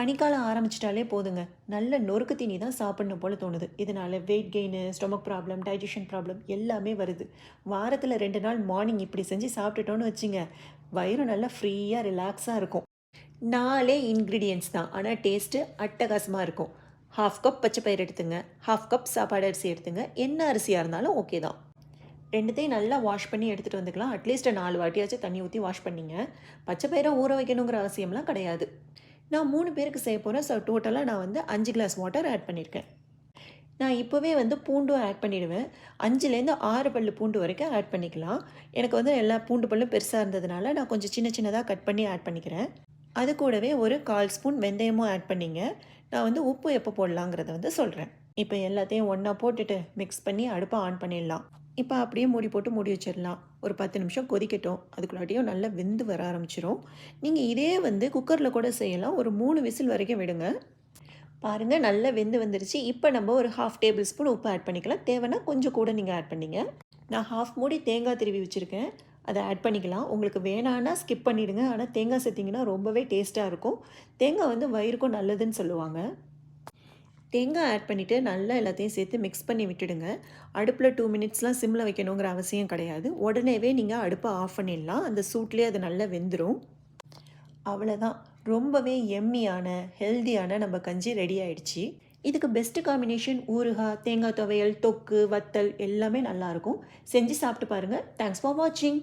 பனிக்காலம் ஆரம்பிச்சிட்டாலே போதுங்க. நல்ல நொறுக்கு தீனி தான் சாப்பிடணும் போல தோணுது. இதனால weight gain, stomach problem, digestion problem எல்லாமே வருது. வாரத்துல 2 நாள் மார்னிங் இப்படி செஞ்சு சாப்பிட்டுட்டோம்னு வச்சுங்க, வயிறு நல்லா ஃப்ரீயா, ரிலாக்ஸா இருக்கும். 4 இன்கிரீடியன்ட்ஸ் தான். ஆனா டேஸ்ட்டு அட்டகாசமா இருக்கும். 1/2 கப் பச்சை பயிறு எடுத்துங்க. 1/2 கப் சாப்பாடு அரிசி எடுத்துங்க. என்ன அரிசியா இருந்தாலும் ஓகே தான். 2த்தையும் நல்லா வாஷ் பண்ணி எடுத்துட்டு வந்துக்கலாம். அட்லீஸ்ட் 4 வாட்டியாச்சும் தண்ணி ஊத்தி வாஷ் பண்ணீங்க. பச்சை பயிர ஊற வைக்கணுங்கிற அவசியம்லாம் கிடையாது. நான் 3 பேருக்கு செய்ய போறேன். ஸோ டோட்டலா நான் வந்து 5 கிளாஸ் வாட்டர் ஆட் பண்ணியிருக்கேன். நான் இப்போவே வந்து பூண்டும் ஆட் பண்ணிடுவேன். 5லேருந்து 6 பல்லு பூண்டு வரைக்கும் ஆட் பண்ணிக்கலாம். எனக்கு வந்து எல்லா பூண்டு பல்லும் பெருசா இருந்ததுனால, நான் கொஞ்சம் சின்ன சின்னதா கட் பண்ணி ஆட் பண்ணிக்கிறேன். அது கூடவே ஒரு 1/4 ஸ்பூன் வெந்தயமும் ஆட் பண்ணிங்க. நான் வந்து உப்பு எப்போ போடலாங்கிறத வந்து சொல்றேன். இப்போ எல்லாத்தையும் ஒண்ணா போட்டுட்டு மிக்ஸ் பண்ணி அடுப்ப ஆன் பண்ணிடலாம். இப்போ அப்படியே மூடி போட்டு மூடி வச்சிடலாம். ஒரு 10 நிமிஷம் கொதிக்கட்டும். அதுக்குள்ளாட்டியும் நல்லா வெந்து வர ஆரம்பிச்சிரும். நீங்க இதே வந்து குக்கர்ல கூட செய்யலாம். ஒரு 3 விசில் வரைக்கும் விடுங்க. பாருங்க நல்லா வெந்து வந்துருச்சு. இப்போ நம்ம ஒரு 1/2 டேபிள் ஸ்பூன் உப்பு ஆட் பண்ணிக்கலாம். தேவைன்னா கொஞ்சம் கூட நீங்க ஆட் பண்ணிங்க. நான் 1/2 மூடி தேங்காய் திருவி வச்சிருக்கேன். அத ஆட் பண்ணிக்கலாம். உங்களுக்கு வேணான்னா ஸ்கிப் பண்ணிடுங்க. ஆனா தேங்காய் சேர்த்தீங்கன்னா ரொம்பவே டேஸ்ட்டா இருக்கும். தேங்காய் வந்து வயிறுக்கும் நல்லதுன்னு சொல்லுவாங்க. தேங்காய் ஆட் பண்ணிவிட்டு நல்லா எல்லாத்தையும் சேர்த்து மிக்ஸ் பண்ணி விட்டுடுங்க. அடுப்பில் 2 மினிட்ஸ்லாம் சிம்மில் வைக்கணுங்கிற அவசியம் கிடையாது. உடனேவே நீங்கள் அடுப்பை ஆஃப் பண்ணிடலாம். அந்த சூட்லேயே அது நல்லா வெந்துடும். அவ்வளோதான். ரொம்பவே எம்மியான ஹெல்தியான நம்ம கஞ்சி ரெடி ஆயிடுச்சு. இதுக்கு பெஸ்ட் காம்பினேஷன் ஊறுகாய், தேங்காய் துவையல், தொக்கு, வத்தல் எல்லாமே நல்லாயிருக்கும். செஞ்சு சாப்பிட்டு பாருங்கள். தேங்க்ஸ் ஃபார் வாட்சிங்.